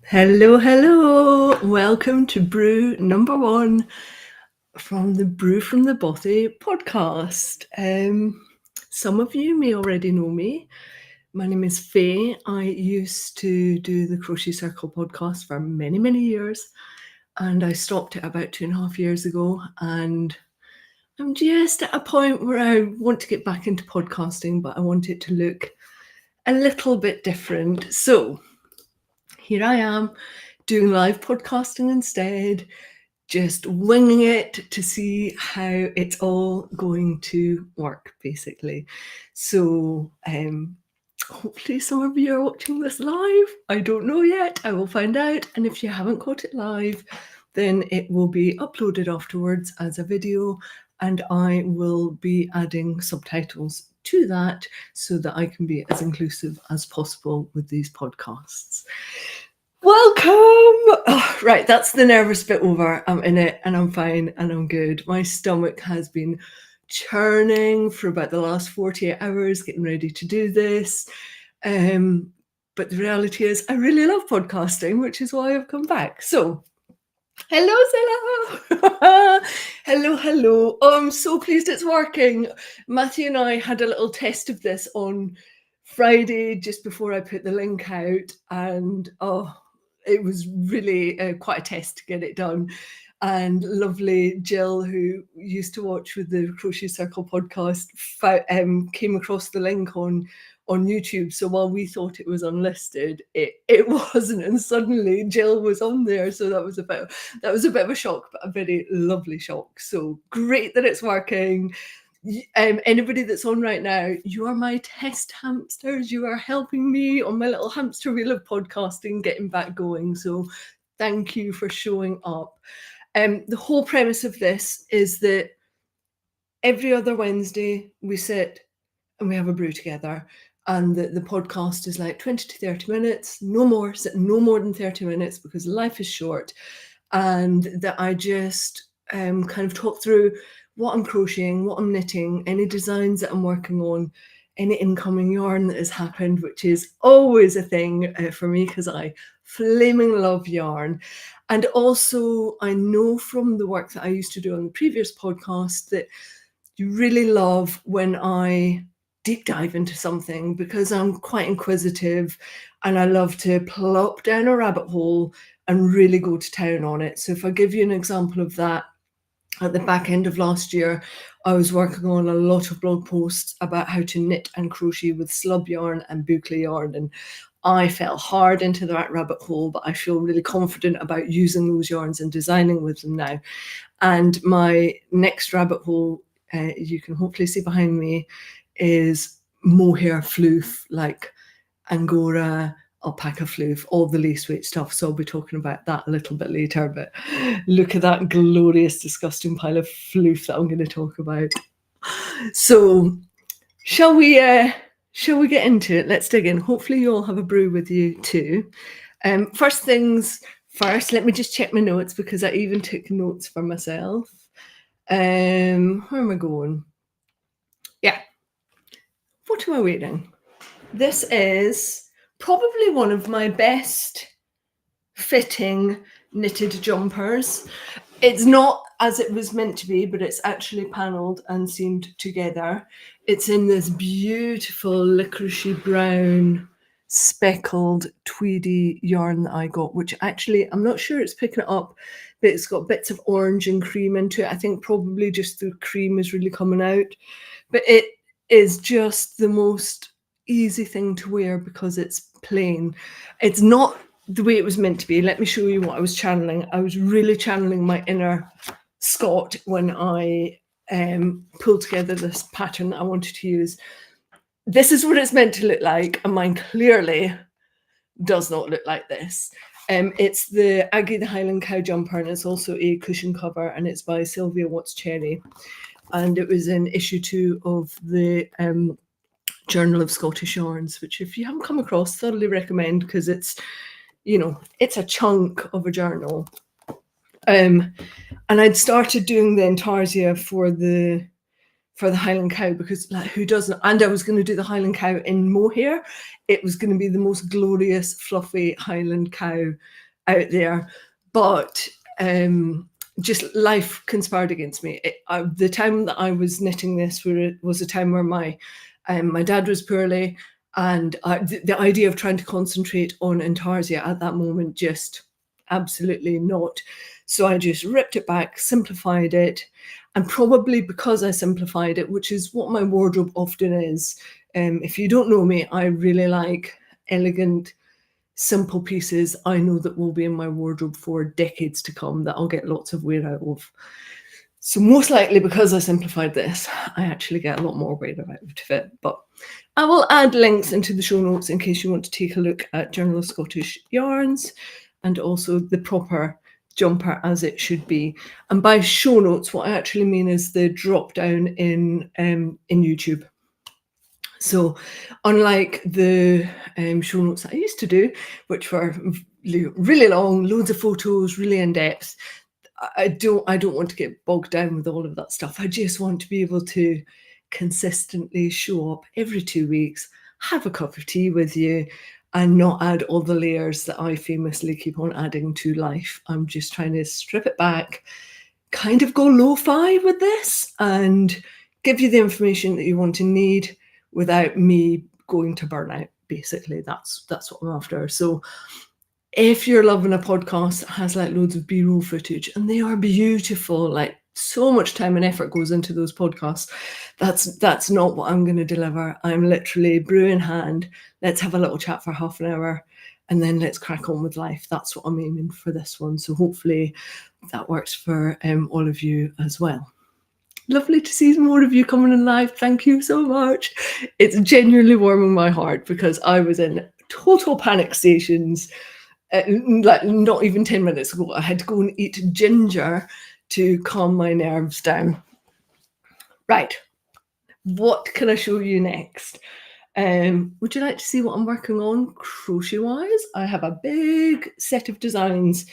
Hello, hello. Welcome to Brew number 1 from the Brew from the Bothy podcast. Some of you may already know me. My name is Faye. I used to do the Crochet Circle podcast for many, many years, and I stopped it about 2.5 years ago, and I'm just at a point where I want to get back into podcasting, but I want it to look a little bit different. So here I am doing live podcasting instead, just winging it to see how it's all going to work, basically. So hopefully some of you are watching this live. I don't know yet. I will find out. And if you haven't caught it live, then it will be uploaded afterwards as a video, and I will be adding subtitles to that so that I can be as inclusive as possible with these podcasts. Welcome! Oh, right, that's the nervous bit over. I'm in it and I'm fine and I'm good. My stomach has been churning for about the last 48 hours getting ready to do this. But the reality is I really love podcasting, which is why I've come back. So, hello, Zilla! hello. Oh, I'm so pleased it's working. Matthew and I had a little test of this on Friday just before I put the link out, and it was really quite a test to get it done. And lovely Jill, who used to watch with the Crochet Circle podcast, came across the link on YouTube. So while we thought it was unlisted, it wasn't, and suddenly Jill was on there. So that was a bit of a shock, but a very lovely shock. So great that it's working. Anybody that's on right now, you are my test hamsters. You are helping me on my little hamster wheel of podcasting getting back going. So thank you for showing up. The whole premise of this is that every other Wednesday we sit and we have a brew together, and the podcast is like 20 to 30 minutes, no more than 30 minutes because life is short, and that I just kind of talk through what I'm crocheting, what I'm knitting, any designs that I'm working on, any incoming yarn that has happened, which is always a thing for me because I flaming love yarn. And also I know from the work that I used to do on the previous podcast that you really love when I deep dive into something, because I'm quite inquisitive and I love to plop down a rabbit hole and really go to town on it. So if I give you an example of that, at the back end of last year, I was working on a lot of blog posts about how to knit and crochet with slub yarn and boucle yarn, and I fell hard into that rabbit hole, but I feel really confident about using those yarns and designing with them now. And my next rabbit hole, you can hopefully see behind me, is mohair floof, like Angora, alpaca floof, all the lace weight stuff. So I'll be talking about that a little bit later, but look at that glorious, disgusting pile of floof that I'm going to talk about. So shall we get into it? Let's dig in. Hopefully you all have a brew with you too. First things first, let me just check my notes because I even took notes for myself. Where am I going? Yeah. What am I wearing? This is probably one of my best fitting knitted jumpers. It's not as it was meant to be, but it's actually panelled and seamed together. It's in this beautiful licoricey brown speckled tweedy yarn that I got, which actually I'm not sure it's picking it up, but it's got bits of orange and cream into it. I think probably just the cream is really coming out, but it is just the most easy thing to wear because it's plain. It's not the way it was meant to be. Let me show you what I was channeling. I was really channeling my inner Scott when I pulled together this pattern that I wanted to use. This is what it's meant to look like, and mine clearly does not look like this. It's the Aggie the Highland cow jumper, and it's also a cushion cover, and it's by Sylvia Watts Cherry, and it was in issue 2 of the Journal of Scottish Yarns, which if you haven't come across, thoroughly recommend, because it's, you know, it's a chunk of a journal. And I'd started doing the intarsia for the for the Highland cow, because like, who doesn't? And I was going to do the Highland cow in mohair. It was going to be the most glorious, fluffy Highland cow out there. But just life conspired against me. The time that I was knitting this was a time where my dad was poorly, and the idea of trying to concentrate on Intarsia at that moment just absolutely not. So I just ripped it back, simplified it, and probably because I simplified it, which is what my wardrobe often is. If you don't know me, I really like elegant, simple pieces I know that will be in my wardrobe for decades to come, that I'll get lots of wear out of. So most likely, because I simplified this, I actually get a lot more wear out of it. But I will add links into the show notes in case you want to take a look at Journal of Scottish Yarns, and also the proper jumper as it should be. And by show notes, what I actually mean is the drop down in YouTube. So unlike the show notes that I used to do, which were really long, loads of photos, really in depth, I don't want to get bogged down with all of that stuff. I just want to be able to consistently show up every 2 weeks, have a cup of tea with you, and not add all the layers that I famously keep on adding to life. I'm just trying to strip it back, kind of go lo-fi with this, and give you the information that you want to need without me going to burnout. Basically, that's what I'm after. So if you're loving a podcast that has like loads of B-roll footage, and they are beautiful, like so much time and effort goes into those podcasts, that's not what I'm going to deliver. I'm literally brew in hand. Let's have a little chat for half an hour, and then let's crack on with life. That's what I'm aiming for this one. So hopefully that works for all of you as well. Lovely to see more of you coming in live. Thank you so much. It's genuinely warming my heart, because I was in total panic stations like not even 10 minutes ago. I had to go and eat ginger to calm my nerves down. Right, what can I show you next? Would you like to see what I'm working on crochet-wise? I have a big set of designs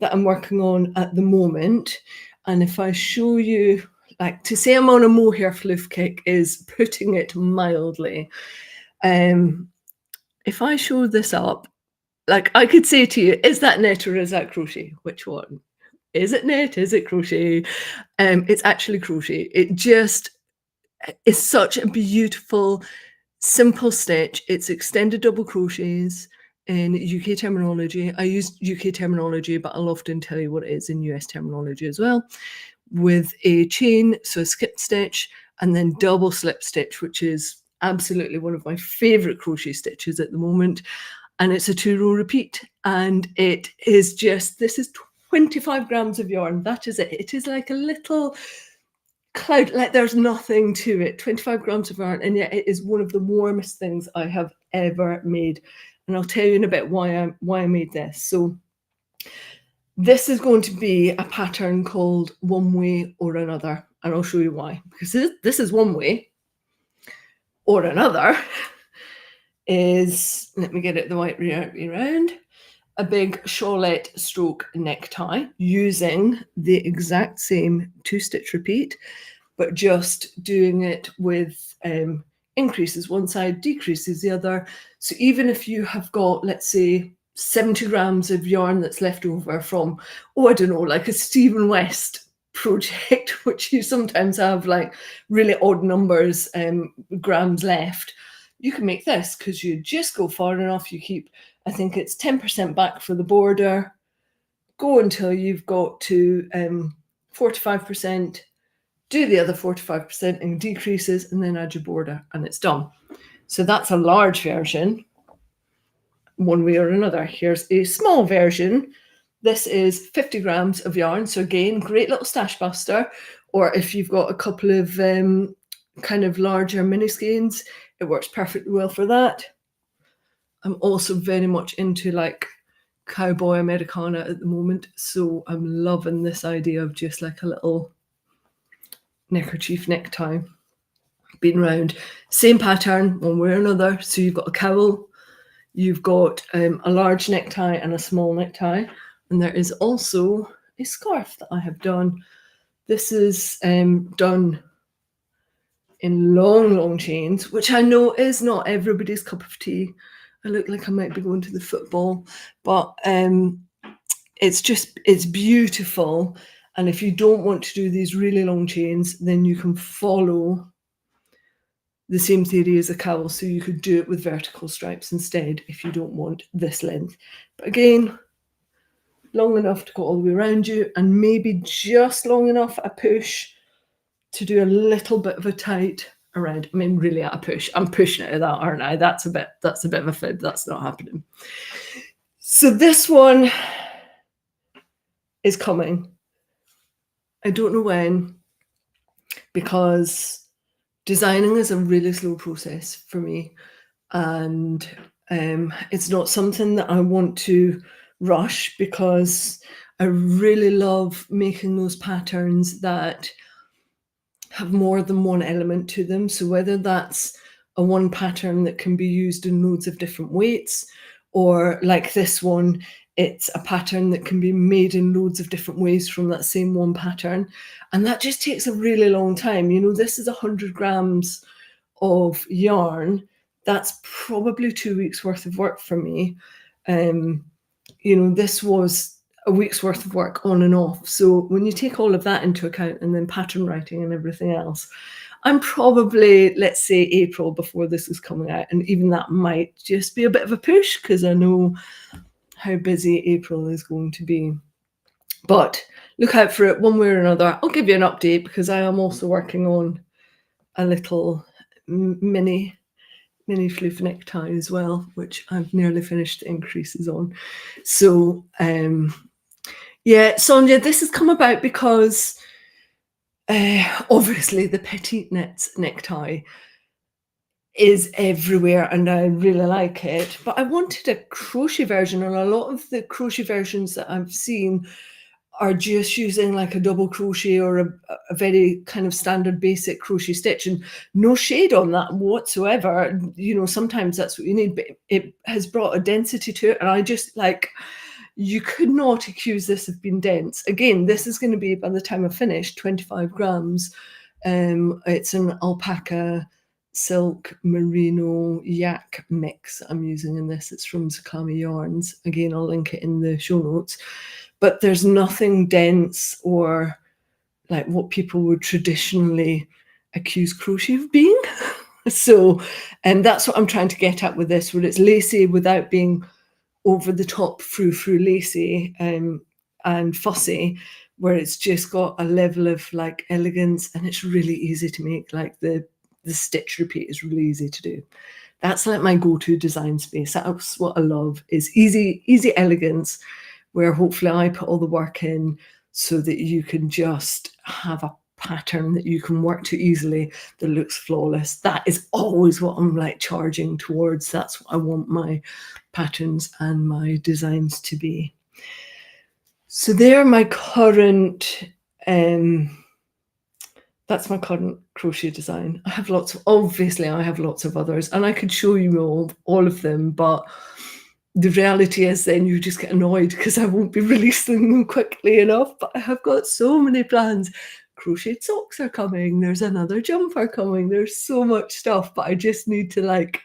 that I'm working on at the moment. And if I show you, like, to say I'm on a mohair floof kick is putting it mildly. If I show this up, like, I could say to you, is that knit or is that crochet? Which one? Is it knit? Is it crochet? It's actually crochet. It just is such a beautiful, simple stitch. It's extended double crochets in UK terminology. I use UK terminology, but I'll often tell you what it is in US terminology as well, with a chain, so a skip stitch, and then double slip stitch, which is absolutely one of my favorite crochet stitches at the moment. And it's a 2-row repeat, and it is just, this is 25 grams of yarn. That is it. It is like a little cloud, like there's nothing to it. 25 grams of yarn, and yet it is one of the warmest things I have ever made. And I'll tell you in a bit why I made this. So this is going to be a pattern called One Way or Another, and I'll show you why. Because this is one way, or another is, let me get it the right way around, a big shawlette stroke necktie using the exact same 2-stitch repeat, but just doing it with increases one side, decreases the other. So even if you have got, let's say, 70 grams of yarn that's left over from, I don't know, like a Stephen West project, which you sometimes have like really odd numbers, grams left, you can make this, because you just go far enough. You keep, I think it's 10% back for the border, go until you've got to 45%, do the other 45% in decreases, and then add your border, and it's done. So that's a large version, one way or another. Here's a small version. This is 50 grams of yarn. So again, great little stash buster. Or if you've got a couple of kind of larger mini skeins, it works perfectly well for that. I'm also very much into like cowboy Americana at the moment. So I'm loving this idea of just like a little neckerchief necktie being round. Same pattern, one way or another. So you've got a cowl, you've got a large necktie and a small necktie. And there is also a scarf that I have done. This is done in long chains, which I know is not everybody's cup of tea. I look like I might be going to the football, but it's beautiful. And if you don't want to do these really long chains, then you can follow the same theory as a cowl. So you could do it with vertical stripes instead if you don't want this length. But again, long enough to go all the way around you, and maybe just long enough a push to do a little bit of a tight around. I mean, really at a push. I'm pushing it at that, aren't I? That's a bit of a fib. That's not happening. So this one is coming. I don't know when, because designing is a really slow process for me, and it's not something that I want to rush, because I really love making those patterns that have more than one element to them. So whether that's a one pattern that can be used in loads of different weights, or like this one, it's a pattern that can be made in loads of different ways from that same one pattern. And that just takes a really long time. You know, this is 100 grams of yarn. That's probably 2 weeks worth of work for me. You know, this was a week's worth of work on and off. So when you take all of that into account, and then pattern writing and everything else, I'm probably, let's say, April before this is coming out. And even that might just be a bit of a push, because I know how busy April is going to be. But look out for it one way or another. I'll give you an update, because I am also working on a little mini floof necktie as well, which I've nearly finished the increases on. So yeah, Sonia, this has come about because obviously the petite knits necktie is everywhere and I really like it, but I wanted a crochet version, and a lot of the crochet versions that I've seen are just using like a double crochet or a very kind of standard basic crochet stitch, and no shade on that whatsoever. You know, sometimes that's what you need, but it has brought a density to it, and I just like, you could not accuse this of being dense. Again, this is going to be, by the time I finish, 25 grams. It's an alpaca silk merino yak mix I'm using in this. It's from Zakami yarns. Again, I'll link it in the show notes. But there's nothing dense or like what people would traditionally accuse crochet of being. So, and that's what I'm trying to get at with this, where it's lacy without being over the top frou-frou lacy and fussy, where it's just got a level of like elegance, and it's really easy to make. Like the stitch repeat is really easy to do. That's like my go-to design space. That's what I love, is easy elegance, where hopefully I put all the work in so that you can just have a pattern that you can work to easily, that looks flawless. That is always what I'm like charging towards. That's what I want my patterns and my designs to be. So they're my current, that's my current crochet design. I have lots of, obviously I have lots of others, and I could show you all of them, but the reality is then you just get annoyed because I won't be releasing them quickly enough. But I have got so many plans. Crocheted socks are coming. There's another jumper coming. There's so much stuff, but I just need to like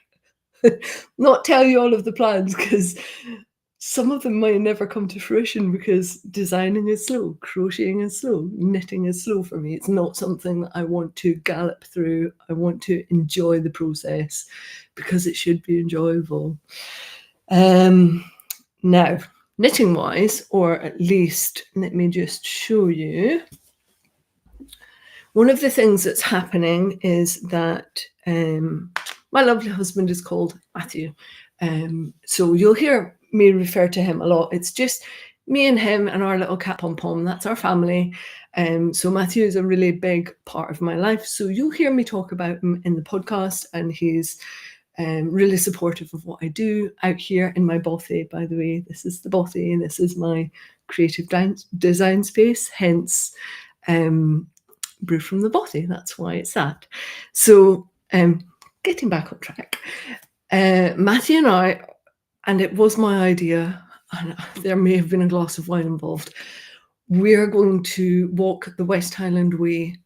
not tell you all of the plans, because some of them might never come to fruition, because designing is slow, crocheting is slow, knitting is slow for me. It's not something that I want to gallop through. I want to enjoy the process, because it should be enjoyable. Now, knitting wise, or at least let me just show you. One of the things that's happening is that my lovely husband is called Matthew. So you'll hear me refer to him a lot. It's just me and him and our little cat Pom Pom. That's our family. So Matthew is a really big part of my life. So you'll hear me talk about him in the podcast, and he's really supportive of what I do out here in my Bothy. By the way, this is the Bothy, and this is my creative design space, hence Brew from the Bothy. That's why it's that. So getting back on track, Matthew and I, and it was my idea, and there may have been a glass of wine involved, we're going to walk the West Highland Way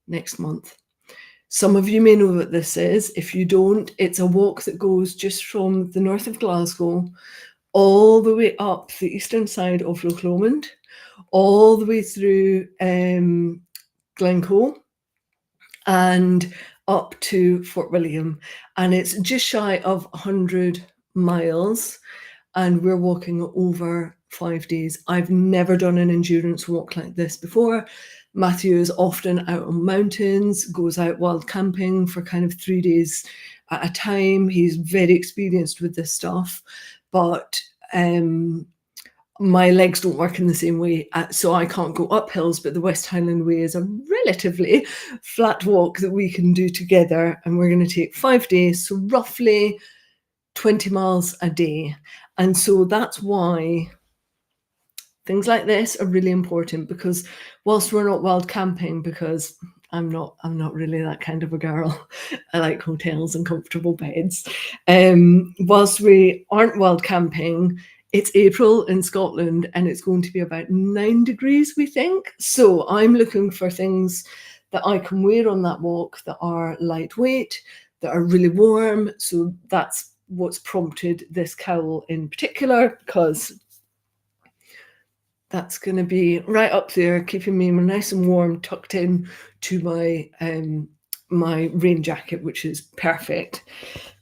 next month. Some of you may know what this is. If you don't, it's a walk that goes just from the north of Glasgow all the way up the eastern side of Loch Lomond, all the way through Glencoe and up to Fort William. And it's just shy of 100 miles. And we're walking over 5 days. I've never done an endurance walk like this before. Matthew is often out on mountains, goes out wild camping for kind of 3 days at a time. He's very experienced with this stuff, but my legs don't work in the same way, so I can't go up hills, but the West Highland Way is a relatively flat walk that we can do together, and we're going to take 5 days, so roughly 20 miles a day. And so that's why things like this are really important, because whilst we're not wild camping, because I'm not really that kind of a girl. I like hotels and comfortable beds. Whilst we aren't wild camping, it's April in Scotland and it's going to be about 9 degrees, we think. So I'm looking for things that I can wear on that walk that are lightweight, that are really warm. So that's what's prompted this cowl in particular, because that's going to be right up there, keeping me nice and warm, tucked in to my my rain jacket, which is perfect.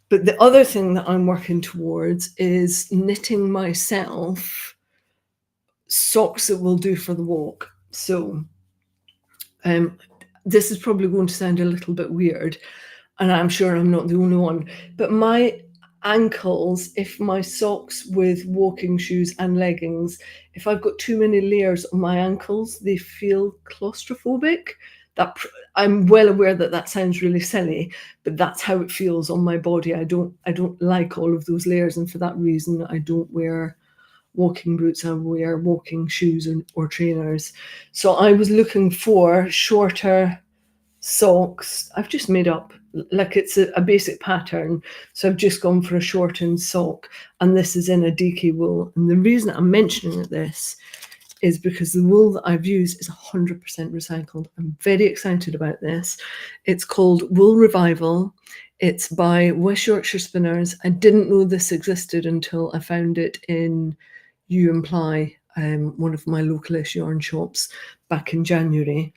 But the other thing that I'm working towards is knitting myself socks that will do for the walk. So this is probably going to sound a little bit weird, and I'm sure I'm not the only one, but my ankles, if my socks with walking shoes and leggings, if I've got too many layers on my ankles, they feel claustrophobic. I'm well aware that that sounds really silly, but that's how it feels on my body. I don't like all of those layers, and for that reason I don't wear walking boots. I wear walking shoes or trainers. So I was looking for shorter socks. I've just made up, like, it's a basic pattern, so I've just gone for a shortened sock, and this is in a DK wool. And the reason I'm mentioning this is because the wool that I've used is 100% recycled. I'm very excited about this. It's called Wool Revival. It's by West Yorkshire Spinners. I didn't know this existed until I found it in U&Ply, one of my localish yarn shops, back in January.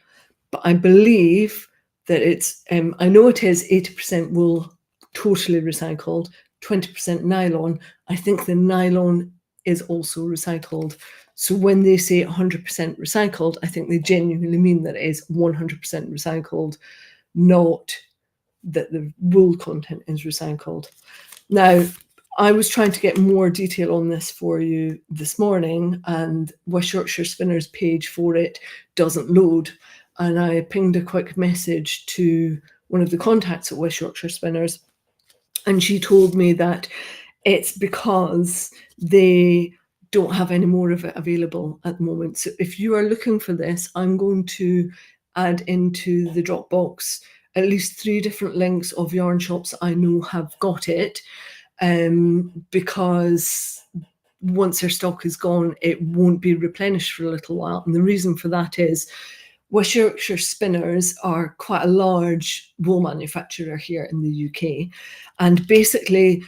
But I believe that it's, I know it is 80% wool, totally recycled, 20% nylon. I think the nylon is also recycled. So when they say 100% recycled, I think they genuinely mean that it is 100% recycled, not that the wool content is recycled. Now, I was trying to get more detail on this for you this morning, and West Yorkshire Spinners page for it doesn't load. And I pinged a quick message to one of the contacts at West Yorkshire Spinners, and she told me that it's because they don't have any more of it available at the moment. So if you are looking for this, I'm going to add into the Dropbox at least 3 different links of yarn shops I know have got it, because once their stock is gone, it won't be replenished for a little while. And the reason for that is West Yorkshire Spinners are quite a large wool manufacturer here in the UK, and basically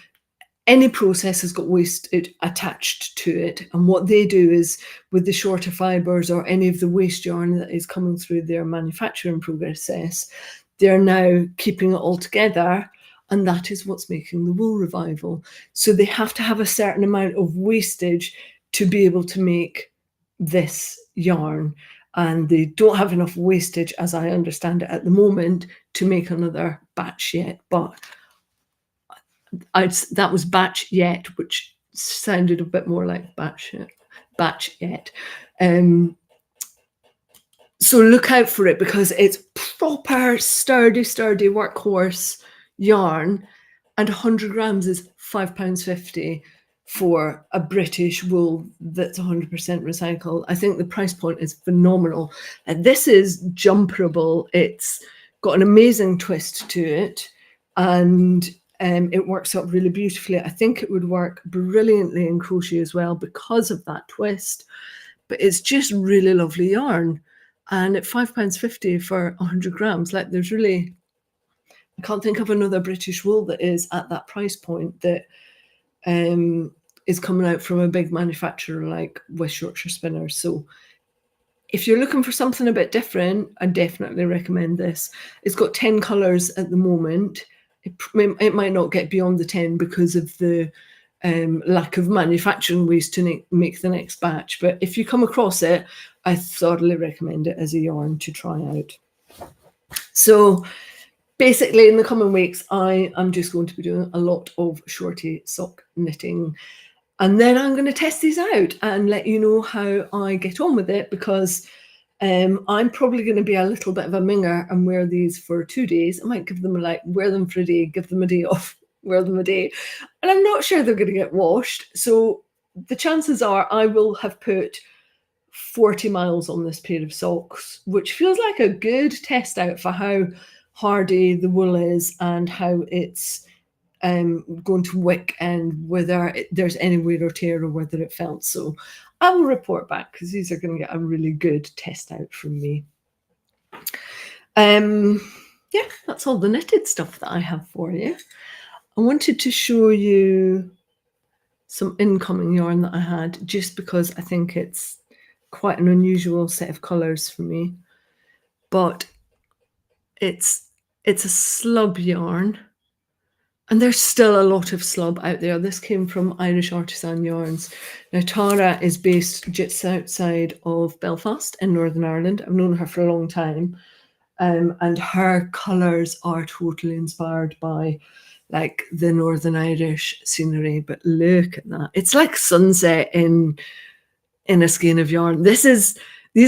any process has got waste attached to it. And what they do is, with the shorter fibres or any of the waste yarn that is coming through their manufacturing process, they're now keeping it all together, and that is what's making the Wool Revival. So they have to have a certain amount of wastage to be able to make this yarn, and they don't have enough wastage, as I understand it at the moment, to make another batch yet. But that was batch yet, which sounded a bit more like batch yet. So look out for it, because it's proper sturdy workhorse yarn, and 100 grams is £5.50 for a British wool that's 100% recycled. I think the price point is phenomenal. And this is jumperable. It's got an amazing twist to it, and it works out really beautifully. I think it would work brilliantly in crochet as well because of that twist. But it's just really lovely yarn. And at £5.50 for 100 grams, like, there's really I can't think of another British wool that is at that price point that is coming out from a big manufacturer like West Yorkshire Spinners. So if you're looking for something a bit different, I definitely recommend this. It's got 10 colours at the moment. It might not get beyond the 10 because of the lack of manufacturing waste to make the next batch. But if you come across it, I thoroughly recommend it as a yarn to try out. So basically, in the coming weeks, I am just going to be doing a lot of shorty sock knitting. And then I'm going to test these out and let you know how I get on with it, because I'm probably going to be a little bit of a minger and wear these for 2 days. I might give them wear them for a day, give them a day off, wear them a day. And I'm not sure they're going to get washed. So the chances are I will have put 40 miles on this pair of socks, which feels like a good test out for how hardy the wool is and how it's going to wick and whether there's any wear or tear or whether it felt. So I will report back, because these are going to get a really good test out from me. Yeah, that's all the knitted stuff that I have for you. I wanted to show you some incoming yarn that I had, just because I think it's quite an unusual set of colours for me. But it's a slub yarn. And there's still a lot of slub out there. This came from Irish Artisan Yarns. Now, Tara is based just outside of Belfast in Northern Ireland. I've known her for a long time. And her colours are totally inspired by the Northern Irish scenery. But look at that. It's like sunset in a skein of yarn. These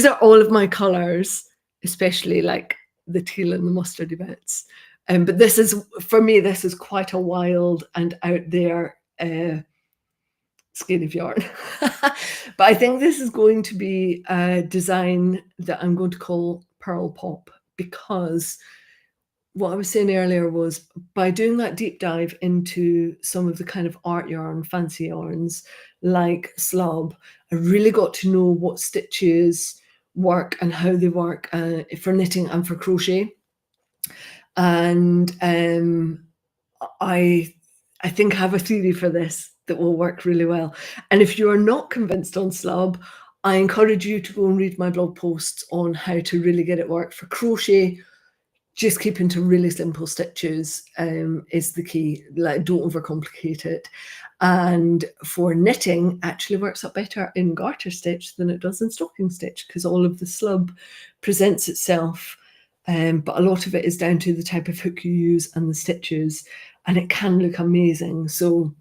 are all of my colours, especially the teal and the mustardy bits. But this is, for me, this is quite a wild and out there skein of yarn. But I think this is going to be a design that I'm going to call Pearl Pop, because what I was saying earlier was, by doing that deep dive into some of the kind of art yarn, fancy yarns like slub, I really got to know what stitches work and how they work for knitting and for crochet. And I think I have a theory for this that will work really well. And if you are not convinced on slub, I encourage you to go and read my blog posts on how to really get it work. For crochet, just keeping to really simple stitches is the key. Don't overcomplicate it. And for knitting, actually works out better in garter stitch than it does in stocking stitch, because all of the slub presents itself. But a lot of it is down to the type of hook you use and the stitches, and it can look amazing. So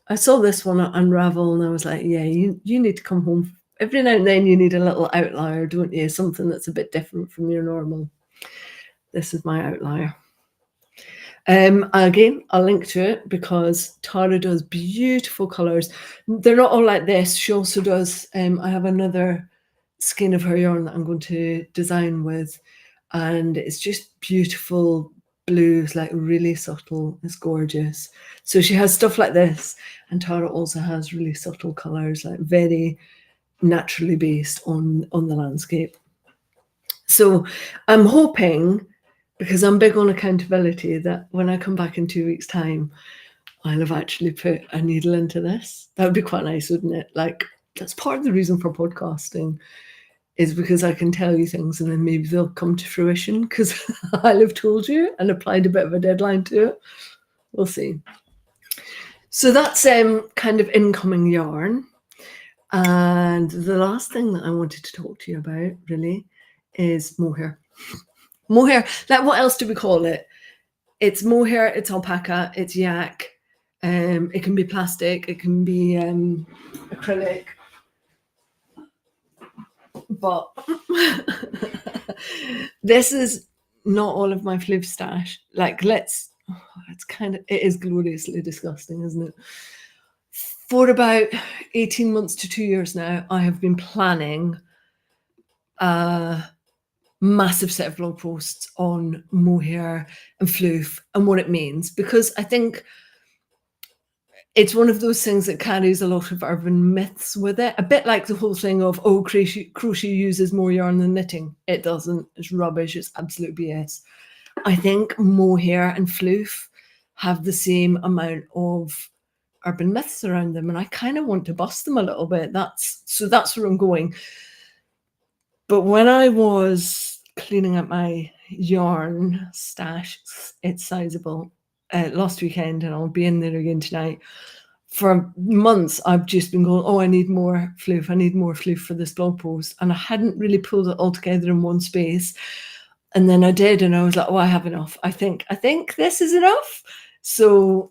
I saw this one at Unravel and I was like, yeah, you need to come home. Every now and then you need a little outlier, don't you? Something that's a bit different from your normal. This is my outlier. Again, I'll link to it, because Tara does beautiful colours. They're not all like this. She also does, I have another skein of her yarn that I'm going to design with, and it's just beautiful blues, really subtle. It's gorgeous. So she has stuff like this, and Tara also has really subtle colours, very naturally based on the landscape. So I'm hoping, because I'm big on accountability, that when I come back in 2 weeks' time, I'll have actually put a needle into this. That would be quite nice, wouldn't it? That's part of the reason for podcasting, is because I can tell you things and then maybe they'll come to fruition because I'll have told you and applied a bit of a deadline to it. We'll see. So that's kind of incoming yarn. And the last thing that I wanted to talk to you about, really, is mohair. Mohair, what else do we call it? It's mohair, it's alpaca, it's yak. It can be plastic, it can be acrylic. But this is not all of my floof stash. It is gloriously disgusting, isn't it? For about 18 months to 2 years now, I have been planning a massive set of blog posts on mohair and floof and what it means, because I think it's one of those things that carries a lot of urban myths with it. A bit like the whole thing of, crochet uses more yarn than knitting. It doesn't. It's rubbish. It's absolute BS. I think mohair and floof have the same amount of urban myths around them, and I kind of want to bust them a little bit. That's where I'm going. But when I was cleaning up my yarn stash, it's sizable, last weekend, and I'll be in there again tonight. For months, I've just been going, oh, I need more floof. I need more floof for this blog post. And I hadn't really pulled it all together in one space. And then I did, and I was like, oh, I have enough. I think this is enough. So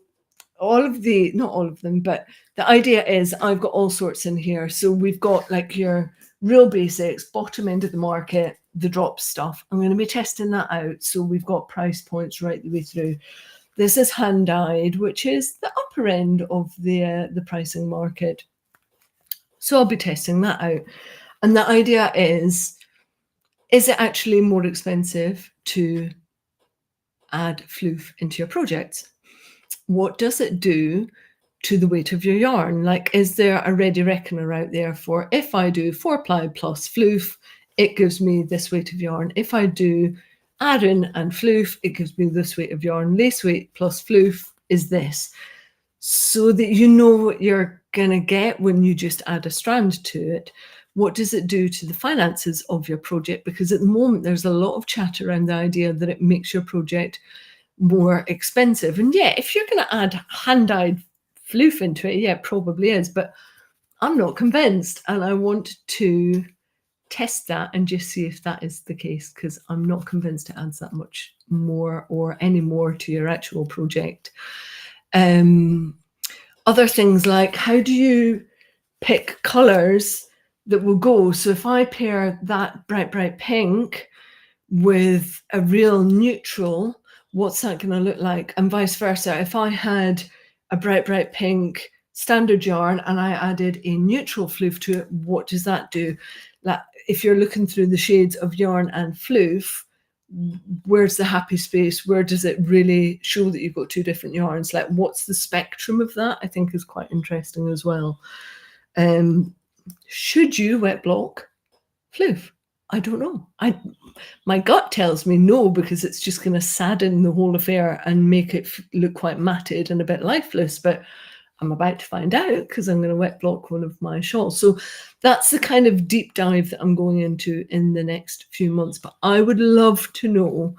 not all of them, but the idea is I've got all sorts in here. So we've got like your real basics, bottom end of the market, the drop stuff. I'm going to be testing that out. So we've got price points right the way through. This is hand dyed, which is the upper end of the pricing market. So I'll be testing that out. And the idea is it actually more expensive to add floof into your projects? What does it do to the weight of your yarn? Like, is there a ready reckoner out there for if I do 4-ply plus floof, it gives me this weight of yarn. If I do Aran and floof, it gives me this weight of yarn. Lace weight plus floof is this. So that you know what you're going to get when you just add a strand to it. What does it do to the finances of your project? Because at the moment, there's a lot of chat around the idea that it makes your project more expensive. And yeah, if you're going to add hand-dyed floof into it, yeah, it probably is. But I'm not convinced. And I want to test that and just see if that is the case, because I'm not convinced it adds that much more or any more to your actual project. Other things like, how do you pick colours that will go? So if I pair that bright pink with a real neutral, what's that going to look like? And vice versa. If I had a bright pink standard yarn and I added a neutral floof to it, what does that do? Like, if you're looking through the shades of yarn and floof, where's the happy space? Where does it really show that you've got two different yarns? Like, what's the spectrum of that? I think is quite interesting as well. Should you wet block floof? I don't know. My gut tells me no, because it's just going to sadden the whole affair and make it look quite matted and a bit lifeless. But I'm about to find out, because I'm going to wet block one of my shawls. So that's the kind of deep dive that I'm going into in the next few months. But I would love to know,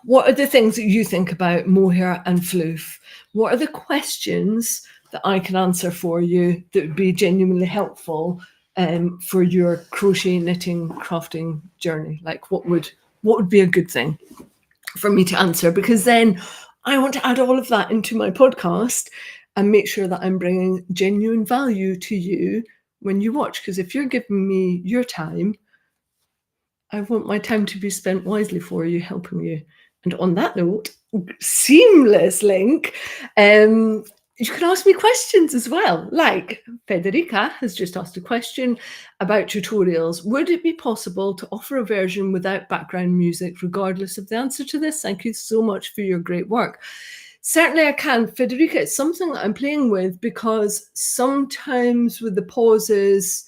what are the things that you think about mohair and floof? What are the questions that I can answer for you that would be genuinely helpful for your crochet, knitting, crafting journey? Like, what would be a good thing for me to answer? Because then I want to add all of that into my podcast and make sure that I'm bringing genuine value to you when you watch. Because if you're giving me your time, I want my time to be spent wisely for you, helping you. And on that note, seamless link, you can ask me questions as well. Like Federica has just asked a question about tutorials. Would it be possible to offer a version without background music, regardless of the answer to this? Thank you so much for your great work. Certainly I can, Federica. It's something that I'm playing with, because sometimes with the pauses,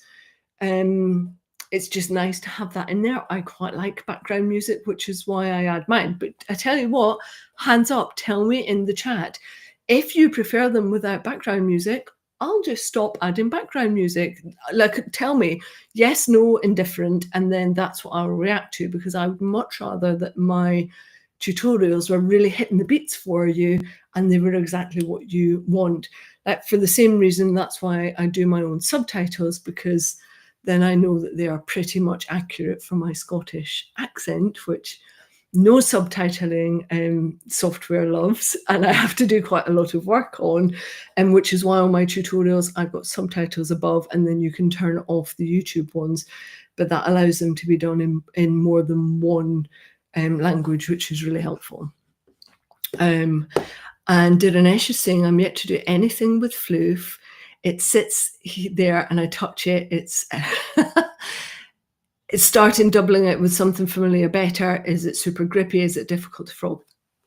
it's just nice to have that in there. I quite like background music, which is why I add mine. But I tell you what, hands up, tell me in the chat. If you prefer them without background music, I'll just stop adding background music. Like, tell me yes, no, indifferent, and then that's what I'll react to, because I would much rather that my tutorials were really hitting the beats for you and they were exactly what you want. Like, for the same reason, that's why I do my own subtitles, because then I know that they are pretty much accurate for my Scottish accent, which no subtitling software loves, and I have to do quite a lot of work on, and which is why on my tutorials I've got subtitles above, and then you can turn off the YouTube ones, but that allows them to be done in more than one language, which is really helpful. And Diranesh is saying, I'm yet to do anything with floof. It sits there and I touch it. It's it's starting doubling it with something familiar better. Is it super grippy? Is it difficult to frog?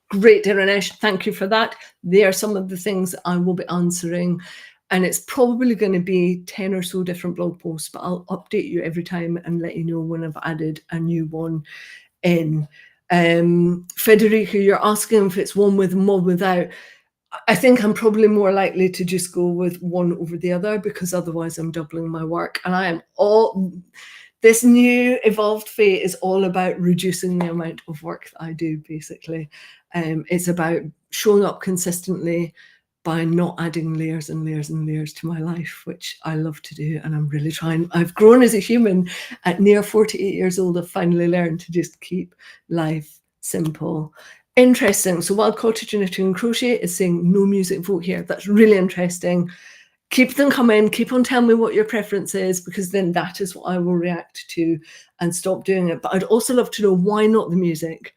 Great, Diranesh. Thank you for that. They are some of the things that I will be answering. And it's probably going to be 10 or so different blog posts, but I'll update you every time and let you know when I've added a new one in. Federica, you're asking if it's one with and one without. I think I'm probably more likely to just go with one over the other, because otherwise I'm doubling my work. And this new evolved fate is all about reducing the amount of work that I do, basically. It's about showing up consistently by not adding layers and layers and layers to my life, which I love to do. And I'm really trying. I've grown as a human. At near 48 years old, I've finally learned to just keep life simple. Interesting. So Wild Cottage Knitting and Crochet is saying no music vote here. That's really interesting. Keep them coming. Keep on telling me what your preference is, because then that is what I will react to and stop doing it. But I'd also love to know, why not the music?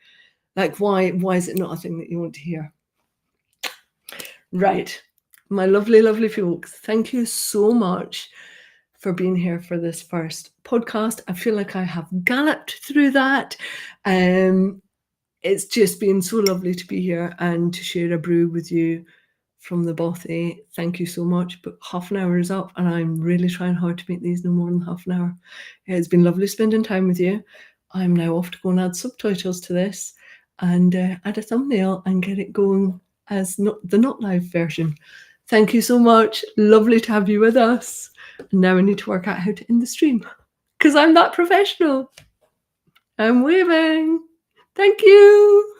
Like, why is it not a thing that you want to hear? Right. My lovely, lovely folks, thank you so much for being here for this first podcast. I feel like I have galloped through that. It's just been so lovely to be here and to share a brew with you from the Bothy. Thank you so much. But half an hour is up, and I'm really trying hard to make these no more than half an hour. It's been lovely spending time with you. I'm now off to go and add subtitles to this and add a thumbnail and get it going as the not live version. Thank you so much. Lovely to have you with us. And now I need to work out how to end the stream, because I'm that professional. I'm waving. Thank you.